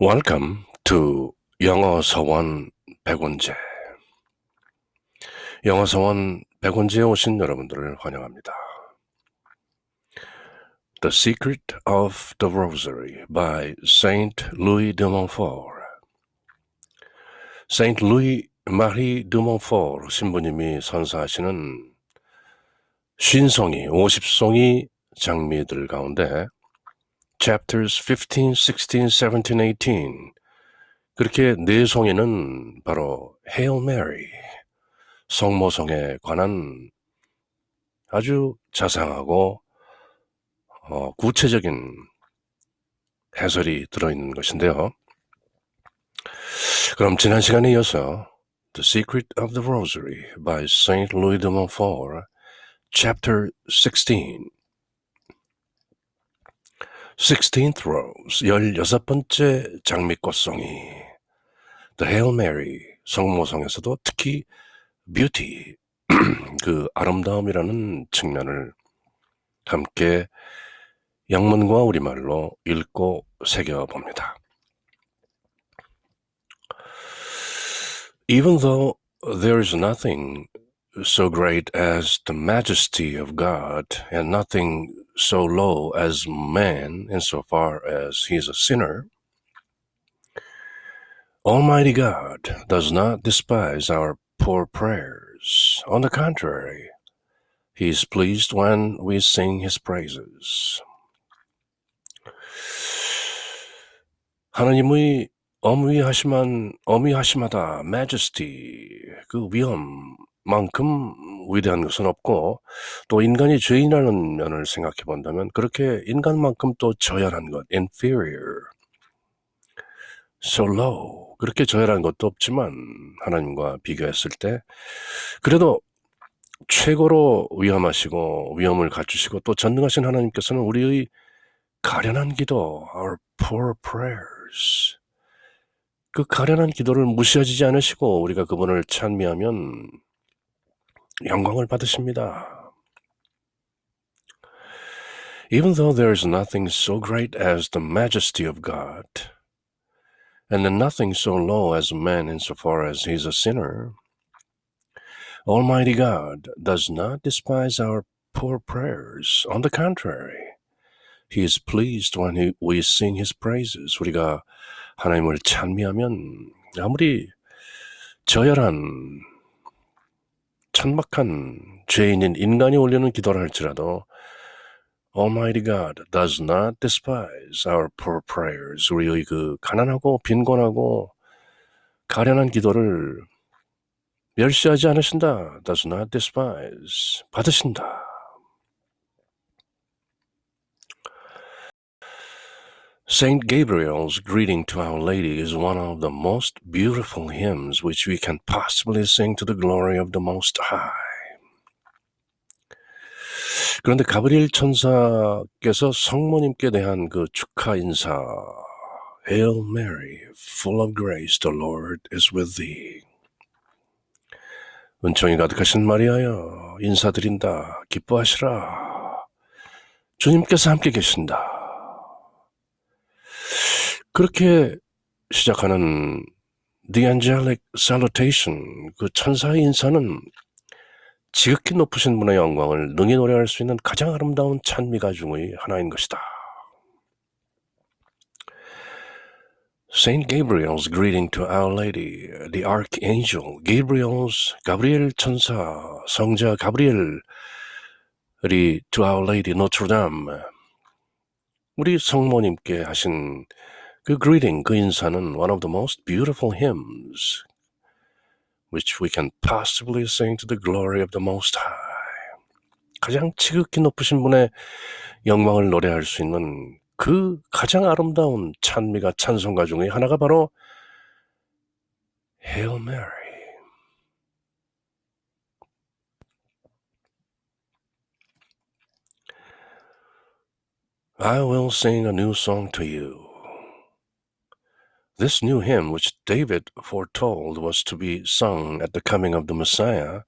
Welcome to 영어 서원 백원재. 영어 서원 백원재에 오신 여러분들을 환영합니다. The Secret of the Rosary by Saint Louis de Montfort. Saint Louis Marie de Montfort 신부님이 선사하시는 50송이, 50송이 장미들 가운데 chapters 15, 16, 17, 18 그렇게 네 송이는 바로 Hail Mary, 성모성에 관한 아주 자상하고 구체적인 해설이 들어있는 것인데요. 그럼 지난 시간에 이어서 The Secret of the Rosary by Saint Louis de Montfort, Chapter 16, 16th Rose, 16번째 장미꽃송이, The Hail Mary, 성모성에서도 특히 Beauty, 그 아름다움이라는 측면을 함께 영문과 우리말로 읽고 새겨봅니다. Even though there is nothing so great as the majesty of God and nothing so low as man insofar as he is a sinner, Almighty God does not despise our poor prayers. On the contrary, He is pleased when we sing His praises. 하나님의 어미하심하다, majesty, 그 위엄만큼 위대한 것은 없고, 또 인간이 죄인이라는 면을 생각해 본다면 그렇게 인간만큼 또 저열한 것, inferior, so low, 그렇게 저열한 것도 없지만 하나님과 비교했을 때 그래도 최고로 위엄하시고 위엄을 갖추시고 또 전능하신 하나님께서는 우리의 가련한 기도, our poor prayers, 그 가련한 기도를 무시하지 않으시고 우리가 그분을 찬미하면 영광을 받으십니다. Even though there is nothing so great as the majesty of God, and then nothing so low as man insofar as he is a sinner, Almighty God does not despise our poor prayers. On the contrary, He is pleased when we sing His praises. 우리가 하나님을 찬미하면 아무리 저열한 천박한 죄인인 인간이 올리는 기도를 할지라도 Almighty God does not despise our poor prayers. 우리의 그 가난하고 빈곤하고 가련한 기도를 멸시하지 않으신다. Does not despise. 받으신다. Saint Gabriel's Greeting to Our Lady is one of the most beautiful hymns which we can possibly sing to the glory of the Most High. 그런데 가브리엘 천사께서 성모님께 대한 그 축하 인사, Hail Mary, full of grace, the Lord is with thee. 은총이 가득하신 마리아여, 인사드린다, 기뻐하시라. 주님께서 함께 계신다. 그렇게 시작하는 The Angelic Salutation, 그 천사의 인사는 지극히 높으신 분의 영광을 능히 노래할 수 있는 가장 아름다운 찬미가 중의 하나인 것이다. Saint Gabriel's Greeting to Our Lady, the Archangel, 가브리엘 천사, 성자 가브리엘이 to Our Lady, 노트르담, 우리 성모님께 하신 그 greeting, 그 인사는 one of the most beautiful hymns which we can possibly sing to the glory of the Most High. 가장 지극히 높으신 분의 영광을 노래할 수 있는 그 가장 아름다운 찬미가 찬송가 중에 하나가 바로 Hail Mary. I will sing a new song to you. This new hymn, which David foretold was to be sung at the coming of the Messiah,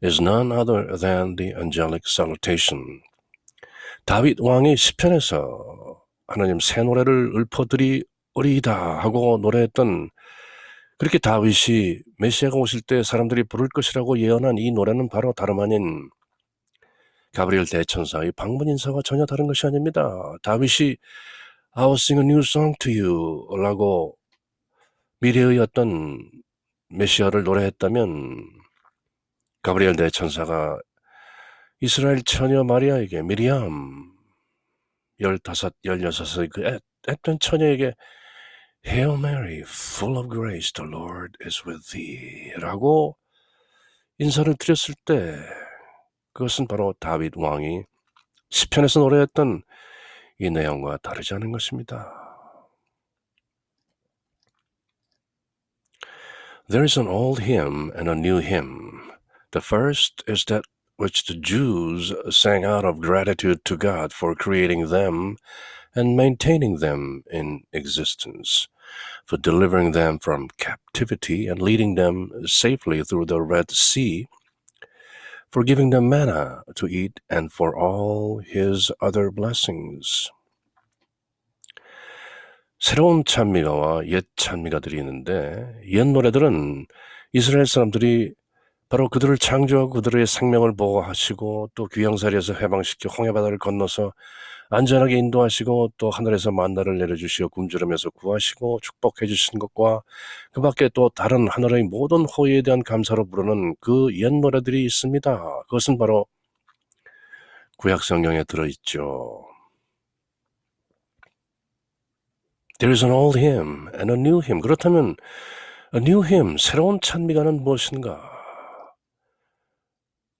is none other than the angelic salutation. 다윗 왕이 시편에서 하나님 새 노래를 읊어드리 어리이다 하고 노래했던, 그렇게 다윗이 메시아가 오실 때 사람들이 부를 것이라고 예언한 이 노래는 바로 다름 아닌 가브리엘 대천사의 방문 인사와 전혀 다른 것이 아닙니다. 다윗이 I will sing a new song to you 라고 미래의 어떤 메시아를 노래했다면, 가브리엘 대천사가 이스라엘 처녀 마리아에게, 미리암 15, 16의 그 앳된 처녀에게 Hail Mary, full of grace, the Lord is with thee 라고 인사를 드렸을 때, 그것은 바로 다윗 왕이 시편에서 노래했던 이 내용과 다르지 않은 것입니다. There is an old hymn and a new hymn. The first is that which the Jews sang out of gratitude to God for creating them and maintaining them in existence, for delivering them from captivity and leading them safely through the Red Sea, for giving them manna to eat, and for all his other blessings. 새로운 찬미가와 옛 찬미가들이 있는데, 옛 노래들은 이스라엘 사람들이 바로 그들을 창조하고 그들의 생명을 보호하시고 또 귀양살이에서 해방시켜 홍해바다를 건너서 안전하게 인도하시고 또 하늘에서 만나를 내려주시어 굶주림에서 구하시고 축복해 주신 것과 그 밖에 또 다른 하늘의 모든 호의에 대한 감사로 부르는 그 옛 노래들이 있습니다. 그것은 바로 구약 성경에 들어있죠. There is an old hymn and a new hymn. 그렇다면 a new hymn, 새로운 찬미가는 무엇인가?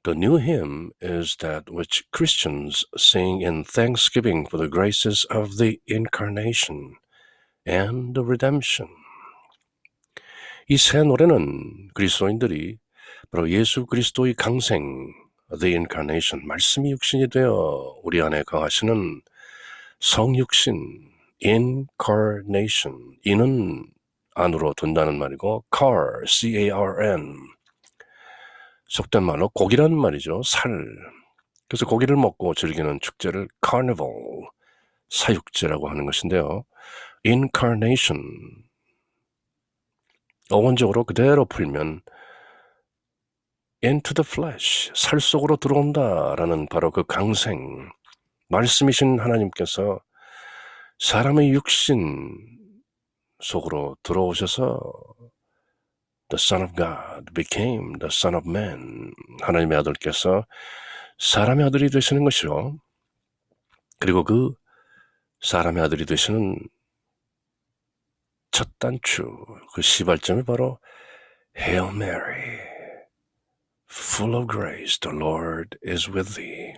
The new hymn is that which Christians sing in thanksgiving for the graces of the incarnation and the redemption. 이 새 노래는 그리스도인들이 바로 예수 그리스도의 강생, the incarnation, 말씀이 육신이 되어 우리 안에 거하시는 성육신, incarnation, 이는 안으로 둔다는 말이고, car, C-A-R-N, 속된 말로 고기라는 말이죠. 살. 그래서 고기를 먹고 즐기는 축제를 carnival, 사육제라고 하는 것인데요. incarnation, 어원적으로 그대로 풀면 into the flesh, 살 속으로 들어온다라는 바로 그 강생, 말씀이신 하나님께서 사람의 육신 속으로 들어오셔서 The Son of God became the Son of Man. 하나님의 아들께서 사람의 아들이 되시는 것이요. 그리고 그 사람의 아들이 되시는 첫 단추, 그 시발점이 바로 Hail Mary, full of grace, the Lord is with thee.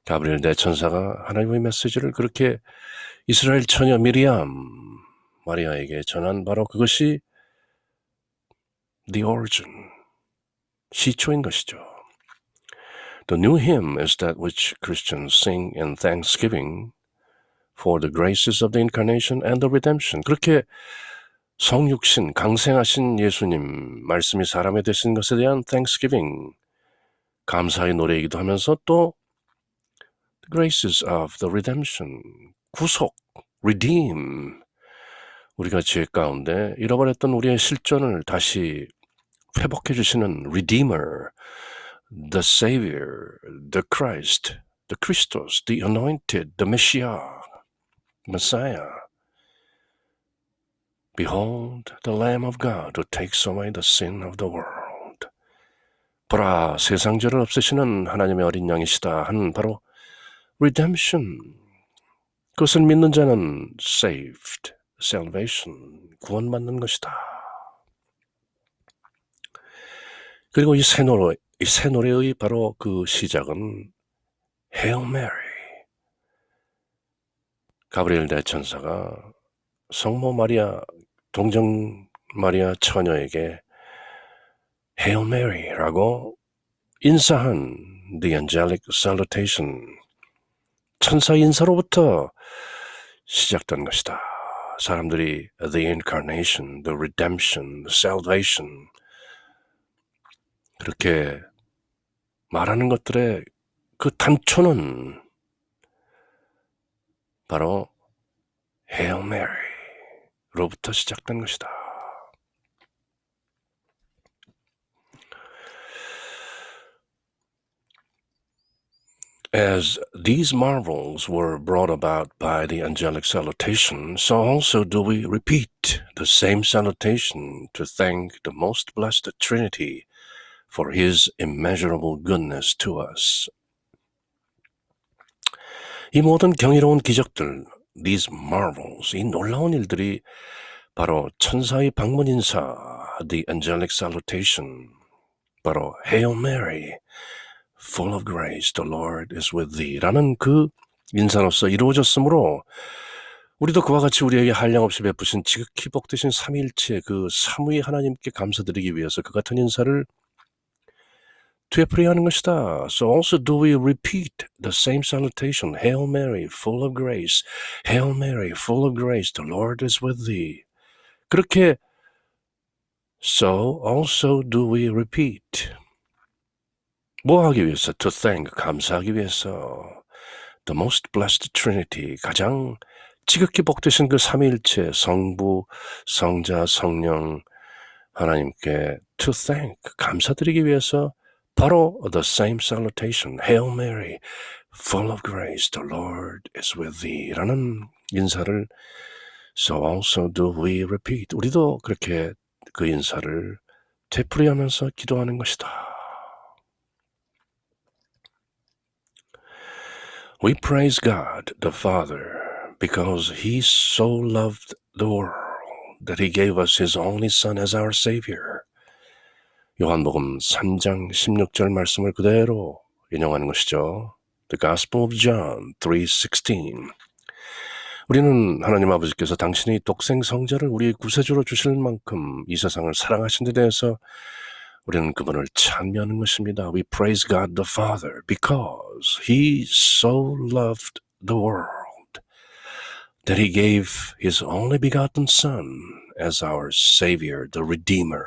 가브리엘 대천사가 하나님의 메시지를 그렇게 이스라엘 처녀 미리암, 마리아에게 전한 바로 그것이 the origin, 시초인 것이죠. The new hymn is that which Christians sing in thanksgiving for the graces of the incarnation and the redemption. 그렇게 성육신, 강생하신 예수님, 말씀이 사람이 되신 것에 대한 thanksgiving, 감사의 노래이기도 하면서 또 the graces of the redemption, 구속, redeem, 우리가 죄 가운데 잃어버렸던 우리의 실존을 다시 회복해 주시는 redeemer, the savior, the Christ, the Christos, the anointed, the Messiah. Behold the Lamb of God who takes away the sin of the world. 보라, 세상 죄를 없애시는 하나님의 어린 양이시다 하는 바로 redemption. 그것을 믿는 자는 saved, salvation, 구원받는 것이다. 그리고 이 새 노래의 바로 그 시작은 Hail Mary. 가브리엘 대천사가 성모 마리아, 동정 마리아 처녀에게 Hail Mary라고 인사한 the angelic salutation, 천사 인사로부터 시작된 것이다. 사람들이 the incarnation, the redemption, the salvation 그렇게 말하는 것들의 그 단초는 바로 Hail Mary 로부터 시작된 것이다. As these marvels were brought about by the angelic salutation, so also do we repeat the same salutation to thank the most blessed Trinity for his immeasurable goodness to us. 이 모든 경이로운 기적들, these marvels, 이 놀라운 일들이 바로 천사의 방문 인사, the angelic salutation, 바로 Hail Mary, full of grace, the Lord is with thee 라는 그 인사로서 이루어졌으므로 우리도 그와 같이 우리에게 한량없이 베푸신 지극히 복되신 삼위일체의 그 삼위 하나님께 감사드리기 위해서 그 같은 인사를 되풀이하는 것이다. So also do we repeat the same salutation, Hail Mary, full of grace, Hail Mary, full of grace, the Lord is with thee. 그렇게 So also do we repeat. 뭐 하기 위해서? To thank, 감사하기 위해서. The most blessed Trinity, 가장 지극히 복되신 그 삼위일체, 성부, 성자, 성령 하나님께 to thank, 감사드리기 위해서 바로 the same salutation, Hail Mary, full of grace, the Lord is with thee 라는 인사를 So also do we repeat. 우리도 그렇게 그 인사를 되풀이하면서 기도하는 것이다. We praise God the Father because he so loved the world that he gave us his only Son as our Savior. 요한복음 3장 16절 말씀을 그대로 인용하는 것이죠. The Gospel of John 3:16. 우리는 하나님 아버지께서 당신의 독생 성자를 우리의 구세주로 주실 만큼 이 세상을 사랑하신 데 대해서 우리는 그분을 찬미하는 것입니다. We praise God the Father because He so loved the world that He gave His only begotten Son as our Savior, the Redeemer.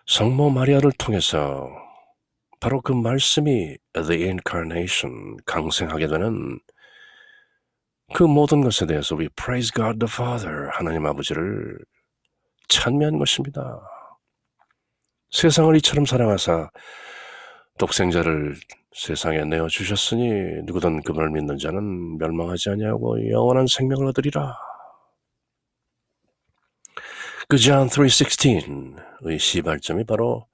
성모 마리아를 통해서 바로 그 말씀이 the incarnation, 강생하게 되는 그 모든 것에 대해서 we praise God the Father, 하나님 아버지를 찬미한 것입니다. 세상을 이처럼 사랑하사 독생자를 세상에 내어주셨으니 누구든 그분을 믿는 자는 멸망하지 아니하고 영원한 생명을 얻으리라. 그 John 3:16의 시발점이 바로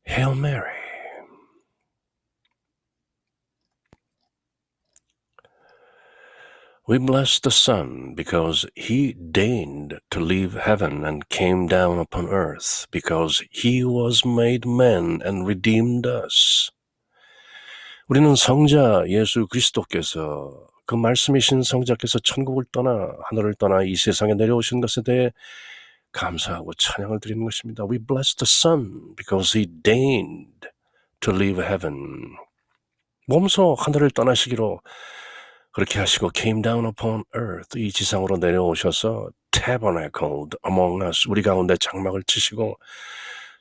Hail Mary. We bless the Son because He deigned to leave heaven and came down upon earth because He was made man and redeemed us. 우리는 성자 예수 그리스도께서 그 말씀이신 성자께서 천국을 떠나 하늘을 떠나 이 세상에 내려오신 것에 대해 감사하고 찬양을 드리는 것입니다. We bless the Son because He deigned to leave heaven. 몸소 하늘을 떠나시기로 그렇게 하시고 came down upon earth, 이 지상으로 내려오셔서 tabernacled among us, 우리 가운데 장막을 치시고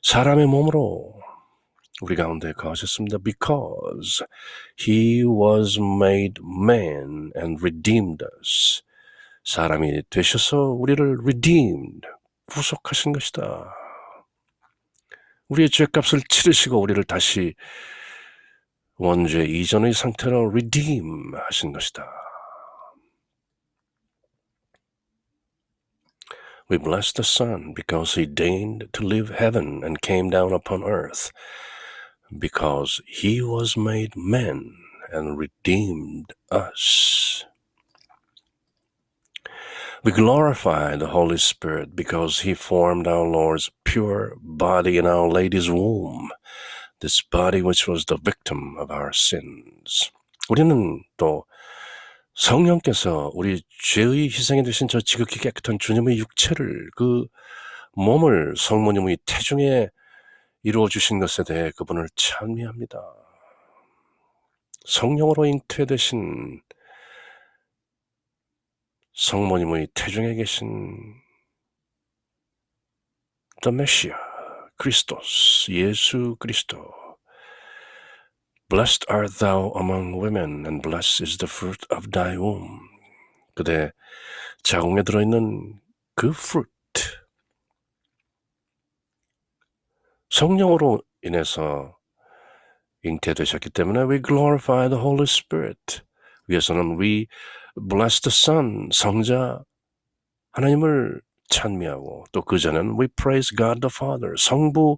사람의 몸으로 우리 가운데 거하셨습니다. Because he was made man and redeemed us. 사람이 되셔서 우리를 redeemed, 구속하신 것이다. 우리의 죄값을 치르시고 우리를 다시 원죄 이전의 상태로 redeem 하신 것이다. We bless the Son because He deigned to leave heaven and came down upon earth because He was made man and redeemed us. We glorify the Holy Spirit because He formed our Lord's pure body in Our Lady's womb, this body which was the victim of our sins. 우리는 또 성령께서 우리 죄의 희생이 되신 저 지극히 깨끗한 주님의 육체를, 그 몸을 성모님의 태중에 이루어주신 것에 대해 그분을 찬미합니다. 성령으로 잉태되신 성모님의 태중에 계신 The Messiah, 크리스토스, 예수 그리스도, Blessed art thou among women, and blessed is the fruit of thy womb. 그대 자궁에 들어있는 그 fruit, 성령으로 인해서 잉태되셨기 때문에 we glorify the Holy Spirit. 위에서는 we bless the Son, 성자 하나님을 찬미하고 또 그 전에는 we praise God the Father, 성부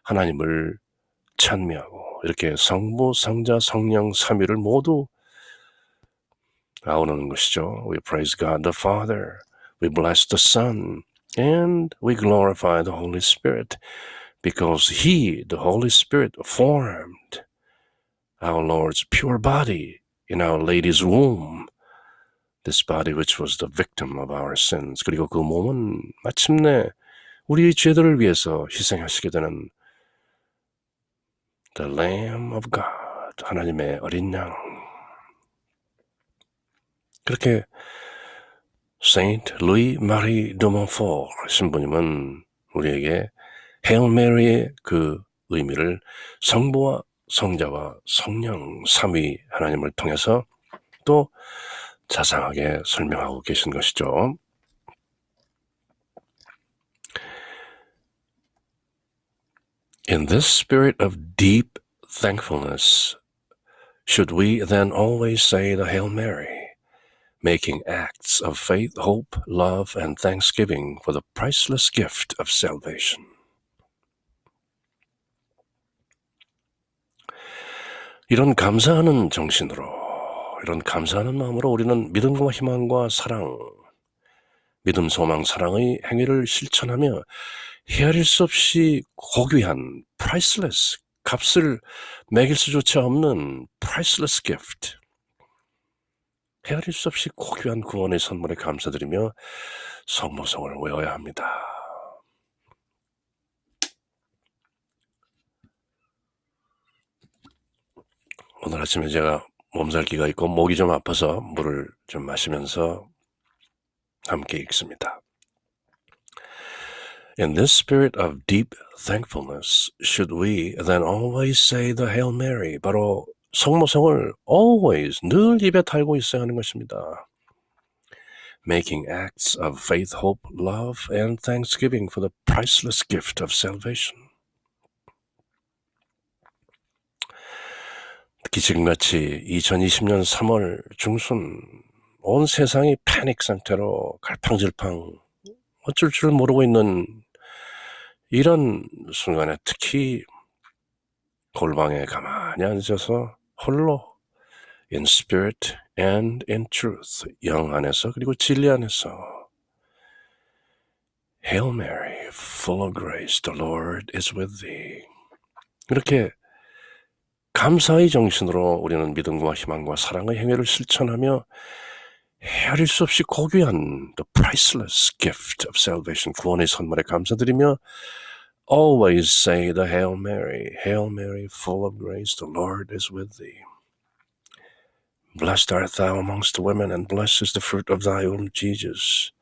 하나님을 찬미하고 이렇게 성부, 성자, 성령, 삼위를 모두 나오는 것이죠. We praise God the Father, we bless the Son, and we glorify the Holy Spirit because He, the Holy Spirit, formed our Lord's pure body in our Lady's womb, this body which was the victim of our sins. 그리고 그 몸은 마침내 우리의 죄들을 위해서 희생하시게 되는 the Lamb of God, 하나님의 어린 양. 그렇게 Saint Louis Marie de Montfort 신부님은 우리에게 Hail Mary의 그 의미를 성부와 성자와 성령 삼위 하나님을 통해서 또 자상하게 설명하고 계신 것이죠. In this spirit of deep thankfulness, should we then always say the Hail Mary, making acts of faith, hope, love, and thanksgiving for the priceless gift of salvation? 이런 감사하는 정신으로, 이런 감사하는 마음으로 우리는 믿음과 희망과 사랑, 믿음, 소망, 사랑의 행위를 실천하며 헤아릴 수 없이 고귀한 priceless, 값을 매길 수조차 없는 priceless gift, 헤아릴 수 없이 고귀한 구원의 선물에 감사드리며 성모성을 외워야 합니다. 오늘 아침에 제가 몸살기가 있고 목이 좀 아파서 물을 좀 마시면서 함께 읽습니다. In this spirit of deep thankfulness, should we then always say the Hail Mary? 바로 성모성을 always, 늘 입에 달고 있어야 하는 것입니다. Making acts of faith, hope, love, and thanksgiving for the priceless gift of salvation. 특히 지금같이 2020년 3월 중순 온 세상이 패닉 상태로 갈팡질팡 어쩔 줄 모르고 있는 이런 순간에 특히 골방에 가만히 앉아서 홀로 in spirit and in truth, 영 안에서 그리고 진리 안에서 Hail Mary, full of grace, the Lord is with thee. 이렇게 감사의 정신으로 우리는 믿음과 희망과 사랑의 행위를 실천하며 헤아릴 수 없이 고귀한 the priceless gift of salvation, 구원의 선물에 감사드리며 always say the Hail Mary, full of grace, the Lord is with thee. Blessed art thou amongst women, and blessed is the fruit of thy womb, Jesus.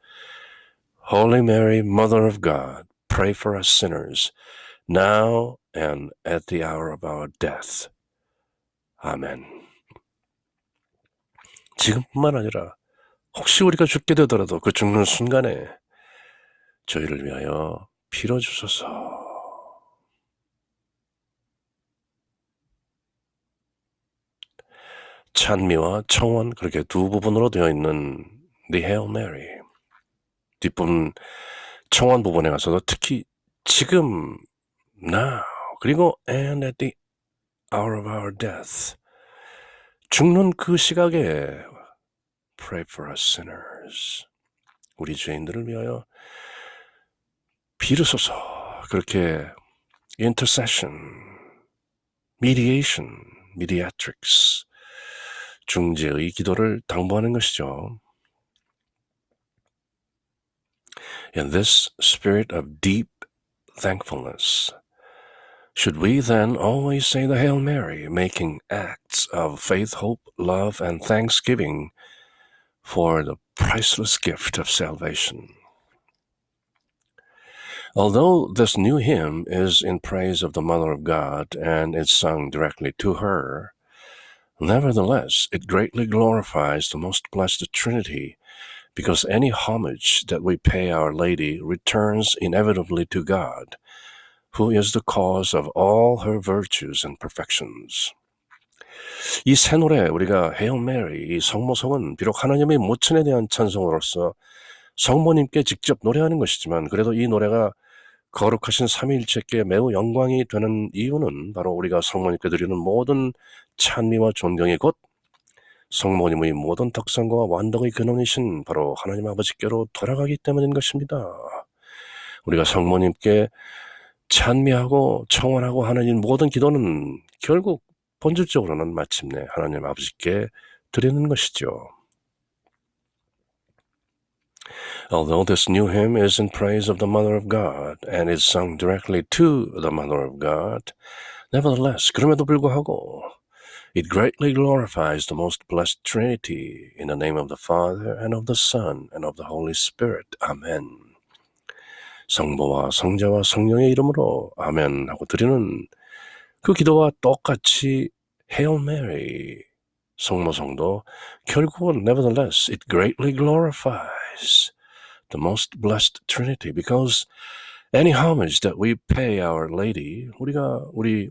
Holy Mary, Mother of God, pray for us sinners, now and at the hour of our death. 아멘. 지금뿐만 아니라 혹시 우리가 죽게 되더라도 그 죽는 순간에 저희를 위하여 빌어주소서. 찬미와 청원, 그렇게 두 부분으로 되어 있는 The Hail Mary. 뒷부분 청원 부분에 가서도 특히 지금, now, 그리고 and at the hour of our death, 죽는 그 시각에 pray for us sinners, 우리 죄인들을 위하여 빌으소서. 그렇게 intercession, mediation, mediatrix, 중재의 기도를 당부하는 것이죠. In this spirit of deep thankfulness, should we then always say the Hail Mary, making acts of faith, hope, love, and thanksgiving for the priceless gift of salvation? Although this new hymn is in praise of the Mother of God and is sung directly to her, nevertheless, it greatly glorifies the most blessed Trinity, because any homage that we pay Our Lady returns inevitably to God, who is the cause of all her virtues and perfections. 이 새 노래 우리가 Hail Mary, 이 성모성은 비록 하나님의 모친에 대한 찬송으로서 성모님께 직접 노래하는 것이지만 그래도 이 노래가 거룩하신 삼위일체께 매우 영광이 되는 이유는 바로 우리가 성모님께 드리는 모든 찬미와 존경이 곧 성모님의 모든 덕상과 완덕의 근원이신 바로 하나님 아버지께로 돌아가기 때문인 것입니다. 우리가 성모님께 찬미하고 청원하고 하는 이 모든 기도는 결국 본질적으로는 마침내 하나님 아버지께 드리는 것이죠. Although this new hymn is in praise of the Mother of God and is sung directly to the Mother of God, nevertheless, 그럼에도 불구하고 it greatly glorifies the most blessed Trinity in the name of the Father and of the Son and of the Holy Spirit. Amen. 성부와 성자와 성령의 이름으로 아멘 하고 드리는 그 기도와 똑같이 Hail Mary, 성모성도 결국은 nevertheless it greatly glorifies the most blessed Trinity because any homage that we pay Our Lady, 우리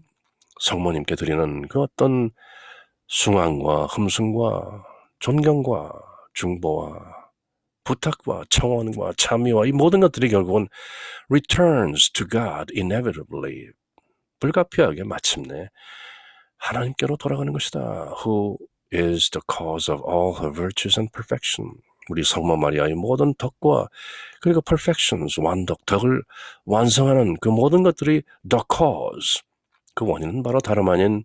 성모님께 드리는 그 어떤 숭앙과 흠숭과 존경과 중보와 부탁과 청원과 찬미와 이 모든 것들이 결국은 returns to God inevitably, 불가피하게 마침내 하나님께로 돌아가는 것이다. Who is the cause of all her virtues and perfection. 우리 성모 마리아의 모든 덕과 그리고 perfections, 완덕, 덕을 완성하는 그 모든 것들이 the cause, 그 원인은 바로 다름 아닌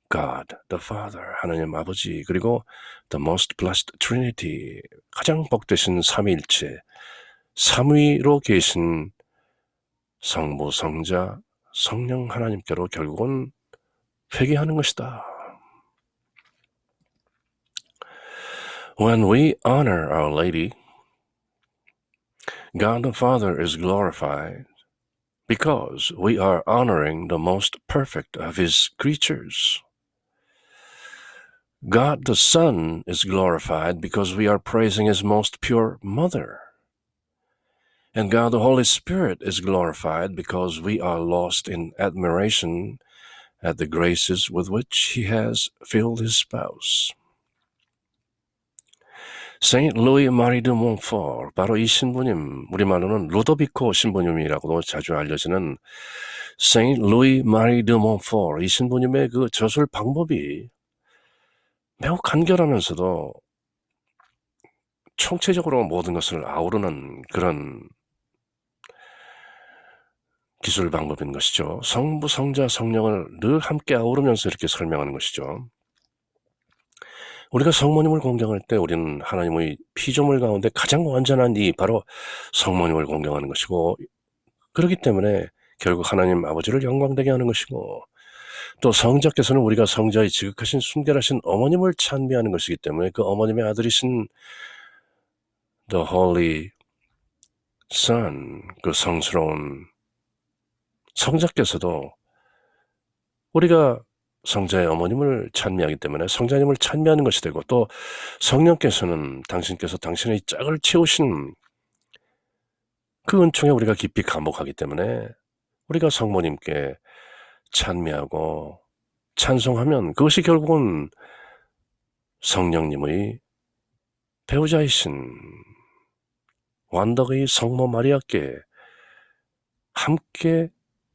God, the Father, 하나님 아버지, 그리고 the most blessed Trinity, 가장 복되신 삼위일체, 삼위로 계신 성부, 성자, 성령 하나님께로 결국은 회귀하는 것이다. When we honor Our Lady, God the Father is glorified because we are honoring the most perfect of His creatures. God the Son is glorified because we are praising His most pure Mother. And God the Holy Spirit is glorified because we are lost in admiration at the graces with which He has filled His spouse. Saint Louis Marie de Montfort, 바로 이 신부님, 우리말로는 루도비코 신부님이라고도 자주 알려지는 Saint Louis Marie de Montfort, 이 신부님의 그 저술 방법이 매우 간결하면서도 총체적으로 모든 것을 아우르는 그런 기술 방법인 것이죠. 성부, 성자, 성령을 늘 함께 아우르면서 이렇게 설명하는 것이죠. 우리가 성모님을 공경할 때 우리는 하나님의 피조물 가운데 가장 완전한 이 바로 성모님을 공경하는 것이고, 그렇기 때문에 결국 하나님 아버지를 영광되게 하는 것이고, 또 성자께서는 우리가 성자의 지극하신 순결하신 어머님을 찬미하는 것이기 때문에 그 어머님의 아들이신 The Holy Son, 그 성스러운 성자께서도 우리가 성자의 어머님을 찬미하기 때문에 성자님을 찬미하는 것이 되고, 또 성령께서는 당신께서 당신의 짝을 채우신 그 은총에 우리가 깊이 감복하기 때문에 우리가 성모님께 찬미하고 찬송하면 그것이 결국은 성령님의 배우자이신 완덕의 성모 마리아께 함께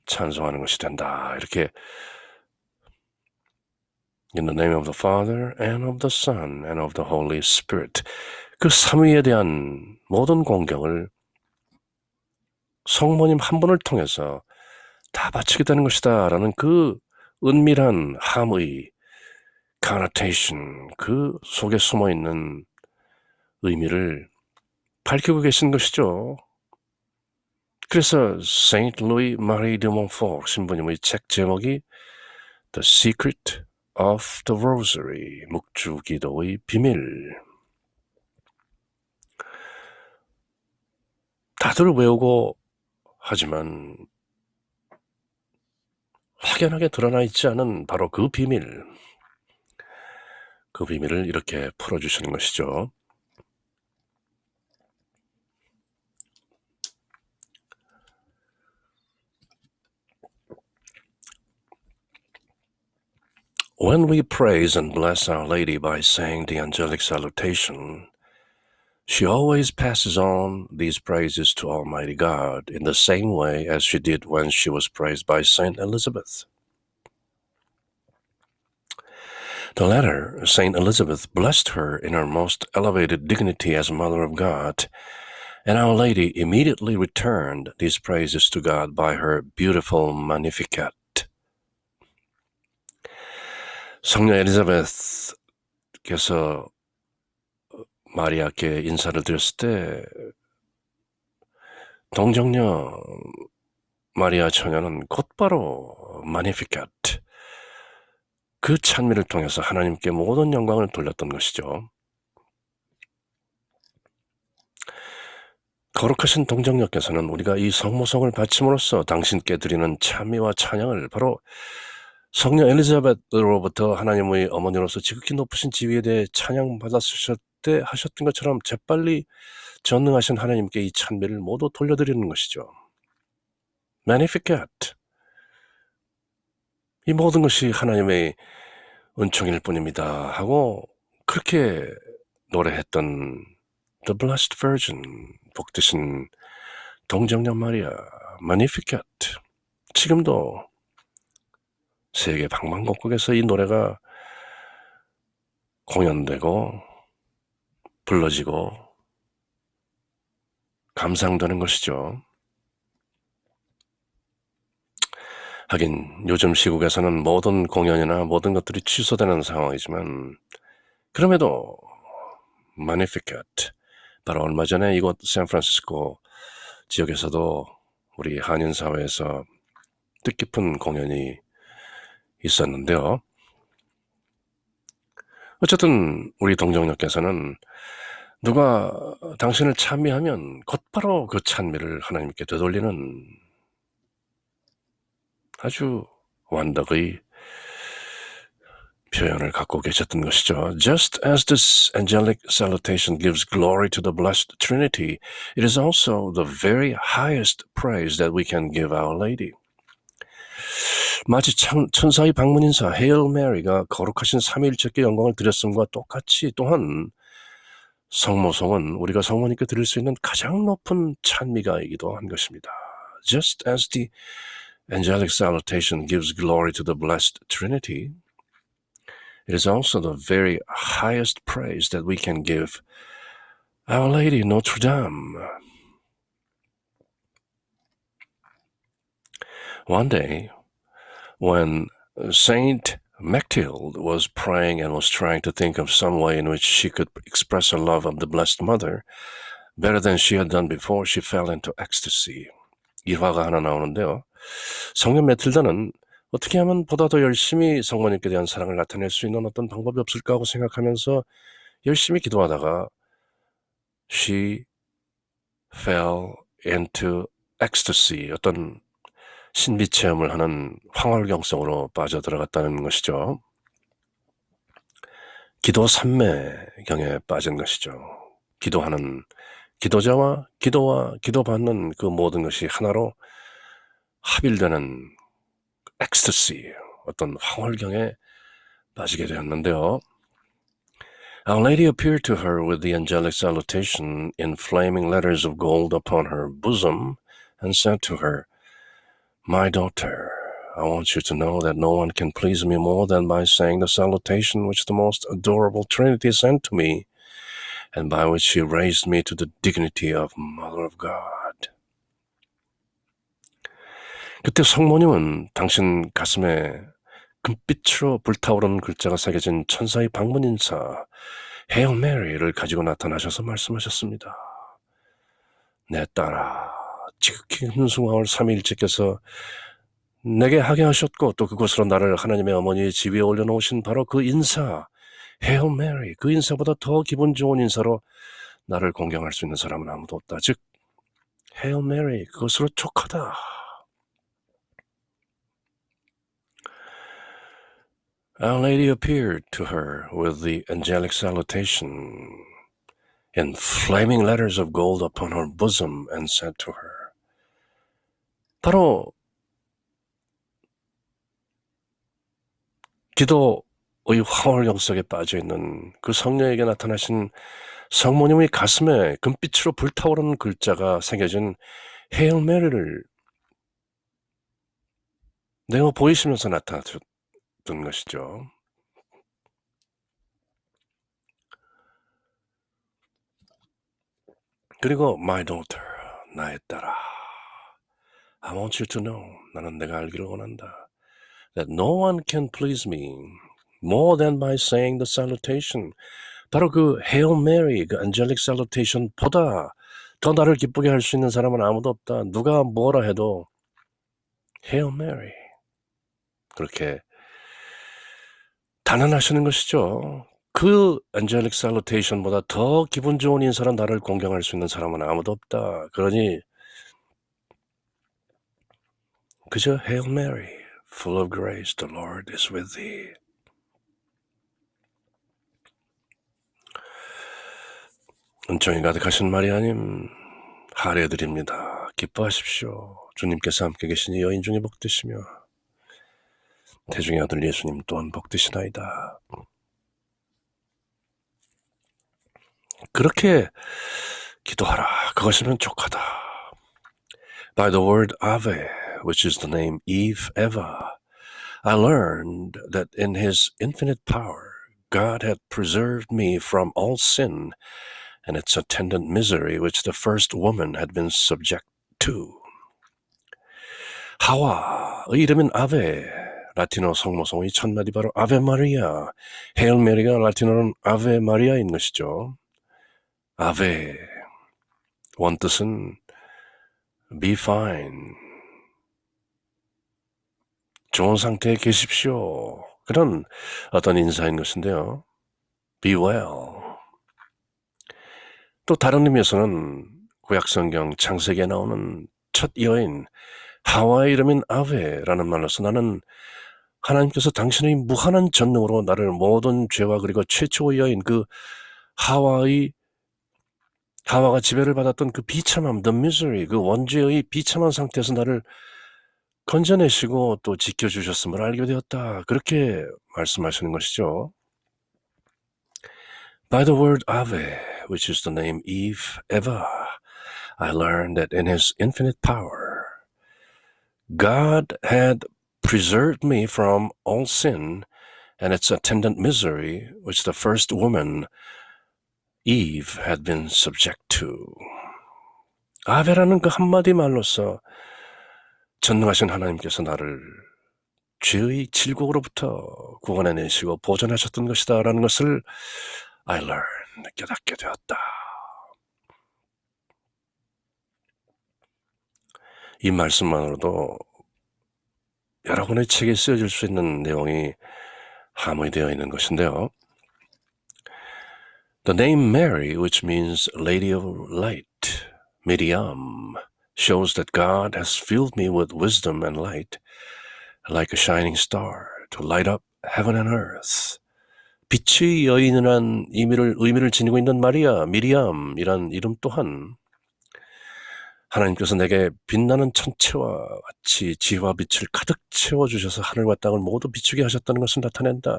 찬송하는 것이 된다. 이렇게 In the name of the Father and of the Son and of the Holy Spirit, 그 삼위에 대한 모든 공경을 성모님 한 분을 통해서 다 바치게 되는 것이다 라는 그 은밀한 함의 connotation, 그 속에 숨어있는 의미를 밝히고 계신 것이죠. 그래서 Saint Louis Marie de Montfort 신부님의 책 제목이 The Secret of the Rosary, 묵주기도의 비밀. 다들 외우고 하지만 확연하게 드러나 있지 않은 바로 그 비밀을 이렇게 풀어주시는 것이죠. When we praise and bless Our Lady by saying the angelic salutation, she always passes on these praises to Almighty God in the same way as she did when she was praised by Saint Elizabeth. The latter, Saint Elizabeth, blessed her in her most elevated dignity as Mother of God, and Our Lady immediately returned these praises to God by her beautiful Magnificat. 성녀 엘리자베스께서 마리아께 인사를 드렸을 때 동정녀 마리아 처녀는 곧바로 Magnificat, 그 찬미를 통해서 하나님께 모든 영광을 돌렸던 것이죠. 거룩하신 동정녀께서는 우리가 이 성모성을 바침으로써 당신께 드리는 찬미와 찬양을 바로 성녀 엘리자베스로부터 하나님의 어머니로서 지극히 높으신 지위에 대해 찬양받았을 때 하셨던 것처럼 재빨리 전능하신 하나님께 이 찬미를 모두 돌려드리는 것이죠. Magnificat. 이 모든 것이 하나님의 은총일 뿐입니다 하고 그렇게 노래했던 The Blessed Virgin, 복되신 동정녀 마리아, Magnificat. 지금도 세계 방방곡곡에서 이 노래가 공연되고 불러지고 감상되는 것이죠. 하긴 요즘 시국에서는 모든 공연이나 모든 것들이 취소되는 상황이지만 그럼에도 Magnificat, 바로 얼마 전에 이곳 샌프란시스코 지역에서도 우리 한인사회에서 뜻깊은 공연이 있었는데요. 어쨌든 우리 동정녀께서는 누가 당신을 찬미하면 곧바로 그 찬미를 하나님께 되돌리는 아주 완덕의 표현을 갖고 계셨던 것이죠. Just as this angelic salutation gives glory to the blessed Trinity, it is also the very highest praise that we can give Our Lady. 마치 천사의 방문 인사 Hail Mary가 거룩하신 삼위일체께 영광을 드렸음과 똑같이 또한 성모성은 우리가 성모님께 드릴 수 있는 가장 높은 찬미가이기도 한 것입니다. Just as the angelic salutation gives glory to the blessed Trinity, it is also the very highest praise that we can give Our Lady Notre Dame. One day, when Saint Mechtilde was praying and was trying to think of some way in which she could express her love of the Blessed Mother better than she had done before, she fell into ecstasy. 일화가 하나 나오는데요. 성녀 메틸다는 어떻게 하면 보다 더 열심히 성모님께 대한 사랑을 나타낼 수 있는 어떤 방법이 없을까 하고 생각하면서 열심히 기도하다가 she fell into ecstasy, 어떤 신비 체험을 하는 황홀경성으로 빠져들어갔다는 것이죠. 기도 삼매경에 빠진 것이죠. 기도하는 기도자와 기도와 기도받는 그 모든 것이 하나로 합일되는 엑스터시, 어떤 황홀경에 빠지게 되었는데요. Our Lady appeared to her with the angelic salutation in flaming letters of gold upon her bosom and said to her, My daughter, I want you to know that no one can please me more than by saying the salutation which the most adorable Trinity sent to me, and by which she raised me to the dignity of Mother of God. 그때 성모님은 당신 가슴에 금빛으로 불타오르는 글자가 새겨진 천사의 방문 인사 Hail Mary를 가지고 나타나셔서 말씀하셨습니다. 내 딸아, 지극히 흠숭아올 삼위일체께서 내게 하게 하셨고 또 그것으로 나를 하나님의 어머니의 지위에 올려놓으신 바로 그 인사 Hail Mary, 그 인사보다 더 기분 좋은 인사로 나를 공경할 수 있는 사람은 아무도 없다. 즉 Hail Mary, 그것으로 족하다. Our Lady appeared to her with the angelic salutation in flaming letters of gold upon her bosom and said to her. 바로 기도의 황홀경 속에 빠져있는 그 성녀에게 나타나신 성모님의 가슴에 금빛으로 불타오르는 글자가 새겨진 헤일 메리를 내어 보이시면서 나타났던 것이죠. 그리고 my daughter, 나의 딸아, I want you to know, 나는 내가 알기를 원한다. That no one can please me more than by saying the salutation. 바로 그 Hail Mary, 그 angelic salutation보다 더 나를 기쁘게 할 수 있는 사람은 아무도 없다. 누가 뭐라 해도 Hail Mary. 그렇게 단언하시는 것이죠. 그 angelic salutation보다 더 기분 좋은 인사로 나를 공경할 수 있는 사람은 아무도 없다. 그러니 그저 Hail Mary, full of grace, the Lord is with thee. 은총이 가득하신 마리아님, 하례드립니다. 기뻐하십시오. 주님께서 함께 계시니 여인 중에 복되시며 태중의 아들 예수님 또한 복되시나이다. 그렇게 기도하라. 그것이면 족하다. By the word Ave, which is the name Eve Eva, I learned that in his infinite power, God had preserved me from all sin and its attendant misery which the first woman had been subject to. 하와의 이름은 아베, 라틴어 성모성의 첫마디 바로 아베 마리아, 헤일 메리가 라틴어는 아베 마리아인 것이죠. 아베, 원뜻은 be fine, 좋은 상태에 계십시오. 그런 어떤 인사인 것인데요. be well. 또 다른 의미에서는 구약성경 창세기에 나오는 첫 여인 하와의 이름인 아베라는 말로서 나는 하나님께서 당신의 무한한 전능으로 나를 모든 죄와 그리고 최초의 여인 그 하와가 지배를 받았던 그 비참함, the misery, 그 원죄의 비참한 상태에서 나를 건져내시고 또 지켜주셨음을 알게 되었다. 그렇게 말씀하시는 것이죠. By the word Ave, which is the name Eve Eva, I learned that in his infinite power, God had preserved me from all sin and its attendant misery, which the first woman, Eve, had been subject to. 아베라는 그 한마디 말로써 전능하신 하나님께서 나를 죄의 질곡으로부터 구원해내시고 보존하셨던 것이다 라는 것을 I learned, 깨닫게 되었다. 이 말씀만으로도 여러분의 책에 쓰여질 수 있는 내용이 함의되어 있는 것인데요. The name Mary, which means Lady of Light, Miriam, shows that God has filled me with wisdom and light, like a shining star, to light up heaven and earth. 빛의 여인이란 의미를 지니고 있는 마리아, 미리암이란 이름 또한 하나님께서 내게 빛나는 천체와 같이 지혜와 빛을 가득 채워주셔서 하늘과 땅을 모두 비추게 하셨다는 것을 나타낸다.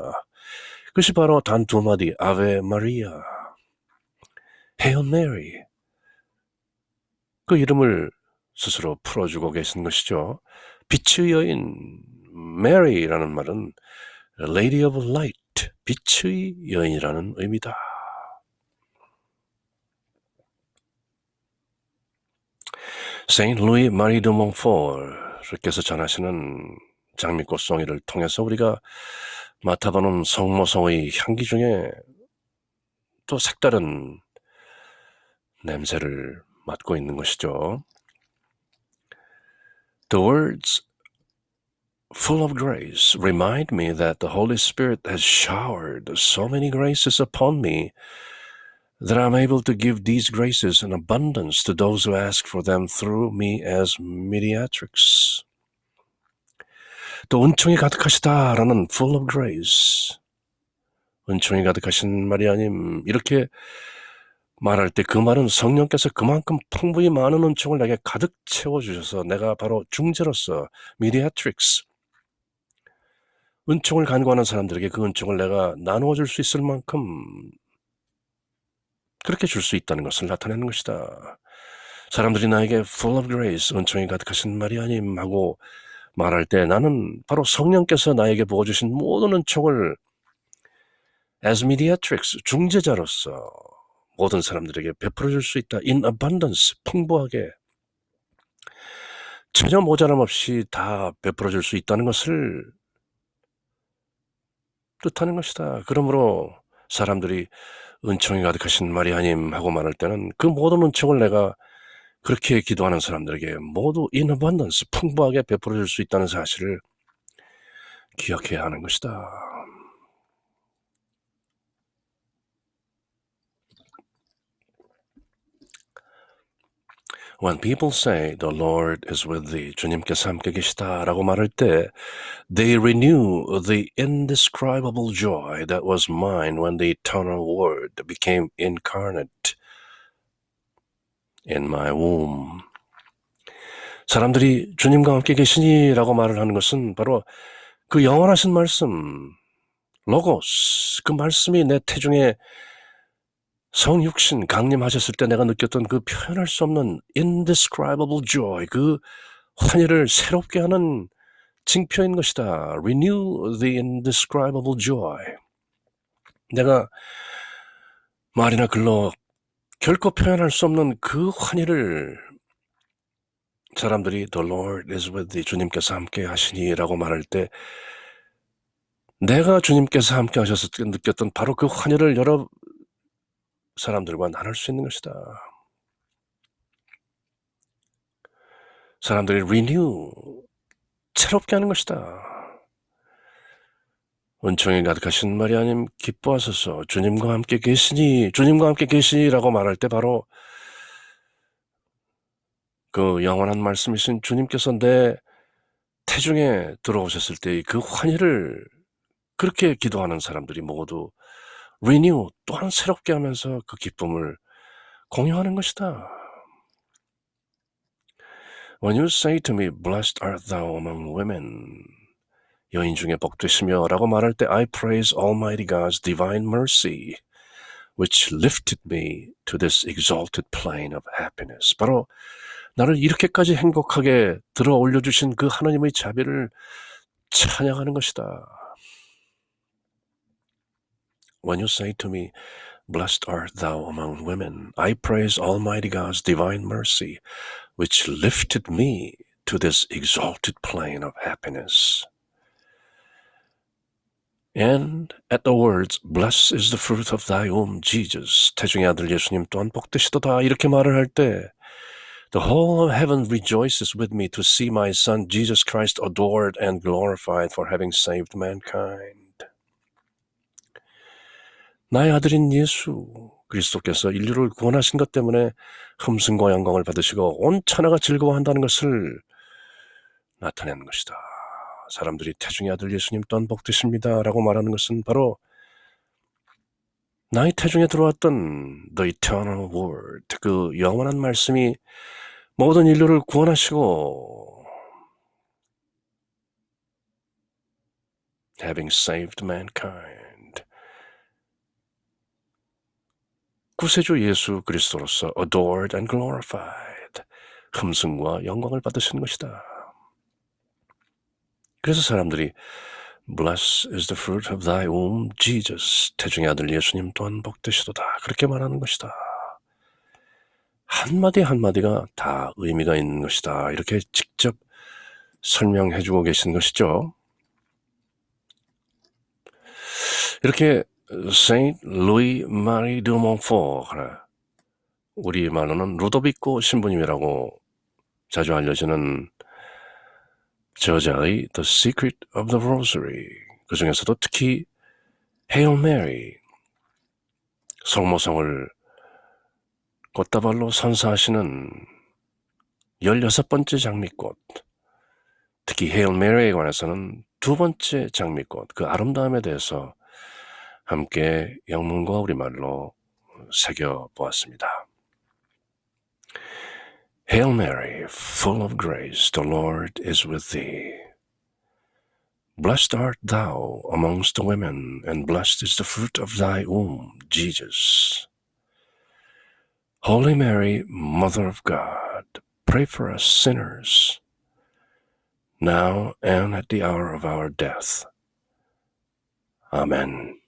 그것이 바로 단 두 마디 아베 마리아, 헤일 메리, 그 이름을 스스로 풀어주고 계신 것이죠. 빛의 여인, 메리라는 말은 Lady of Light, 빛의 여인이라는 의미다. Saint Louis Marie de Montfort께서 전하시는 장미꽃송이를 통해서 우리가 맡아보는 성모성의 향기 중에 또 색다른 냄새를 맡고 있는 것이죠. The words full of grace remind me that the Holy Spirit has showered so many graces upon me that I'm able to give these graces in abundance to those who ask for them through me as mediatrix. 또 은총이 가득하시다라는 full of grace, 은총이 가득하신 마리아님, 이렇게 말할 때 그 말은 성령께서 그만큼 풍부히 많은 은총을 내게 가득 채워주셔서 내가 바로 중재로서 mediatrix, 은총을 간구하는 사람들에게 그 은총을 내가 나누어 줄 수 있을 만큼 그렇게 줄 수 있다는 것을 나타내는 것이다. 사람들이 나에게 full of grace, 은총이 가득하신 마리아님 하고 말할 때 나는 바로 성령께서 나에게 부어주신 모든 은총을 as mediatrix, 중재자로서 모든 사람들에게 베풀어 줄 수 있다. in abundance, 풍부하게, 전혀 모자람 없이 다 베풀어 줄 수 있다는 것을 뜻하는 것이다. 그러므로 사람들이 은총이 가득하신 마리아님 하고 말할 때는 그 모든 은총을 내가 그렇게 기도하는 사람들에게 모두 in abundance, 풍부하게 베풀어 줄 수 있다는 사실을 기억해야 하는 것이다. When people say the Lord is with thee, 주님께서 함께 계시다라고 말할 때 they renew the indescribable joy that was mine when the eternal word became incarnate in my womb. 사람들이 주님과 함께 계시니라고 말을 하는 것은 바로 그 영원하신 말씀, 로고스, 그 말씀이 내 태중에 성육신 강림하셨을 때 내가 느꼈던 그 표현할 수 없는 indescribable joy, 그 환희를 새롭게 하는 징표인 것이다. Renew the indescribable joy. 내가 말이나 글로 결코 표현할 수 없는 그 환희를 사람들이 The Lord is with thee, 주님께서 함께 하시니라고 말할 때 내가 주님께서 함께 하셨을 때 느꼈던 바로 그 환희를 여러 사람들과 나눌 수 있는 것이다. 사람들이 renew, 새롭게 하는 것이다. 은총이 가득하신 마리아님 기뻐하소서, 주님과 함께 계시니, 주님과 함께 계시니라고 말할 때 바로 그 영원한 말씀이신 주님께서 내 태중에 들어오셨을 때의 그 환희를 그렇게 기도하는 사람들이 모두 renew, 또한 새롭게 하면서 그 기쁨을 공유하는 것이다. When you say to me, blessed art thou among women, 여인 중에 복되시며 라고 말할 때 I praise Almighty God's divine mercy, which lifted me to this exalted plane of happiness. 바로 나를 이렇게까지 행복하게 들어 올려주신 그 하나님의 자비를 찬양하는 것이다. When you say to me, blessed art thou among women, I praise Almighty God's divine mercy, which lifted me to this exalted plane of happiness. And at the words, blessed is the fruit of thy womb, Jesus, 태중의 아들 예수님 또한 복되시도다, 이렇게 말을 할 때 The whole of heaven rejoices with me to see my son Jesus Christ adored and glorified for having saved mankind. 나의 아들인 예수 그리스도께서 인류를 구원하신 것 때문에 흠승과 영광을 받으시고 온 천하가 즐거워한다는 것을 나타내는 것이다. 사람들이 태중의 아들 예수님 또한 복되십니다 라고 말하는 것은 바로 나의 태중에 들어왔던 The Eternal Word, 그 영원한 말씀이 모든 인류를 구원하시고 having saved mankind, 구세주 예수 그리스도로서 adored and glorified, 흠승과 영광을 받으시는 것이다. 그래서 사람들이 Blessed is the fruit of thy womb, Jesus, 태중의 아들 예수님 또한 복되시도다, 그렇게 말하는 것이다. 한마디 한마디가 다 의미가 있는 것이다, 이렇게 직접 설명해주고 계신 것이죠. 이렇게 Saint Louis Marie de Montfort, 우리 말로는 루도비코 신부님이라고 자주 알려지는 저자의 The Secret of the Rosary, 그 중에서도 특히 Hail Mary, 성모성을 꽃다발로 선사하시는 16번째 장미꽃, 특히 헤일 메리에 관해서는 2번째 장미꽃, 그 아름다움에 대해서 함께 영문과 우리말로 새겨보았습니다. Hail Mary, full of grace, the Lord is with thee. Blessed art thou amongst the women, and blessed is the fruit of thy womb, Jesus. Holy Mary, Mother of God, pray for us sinners, now and at the hour of our death. Amen.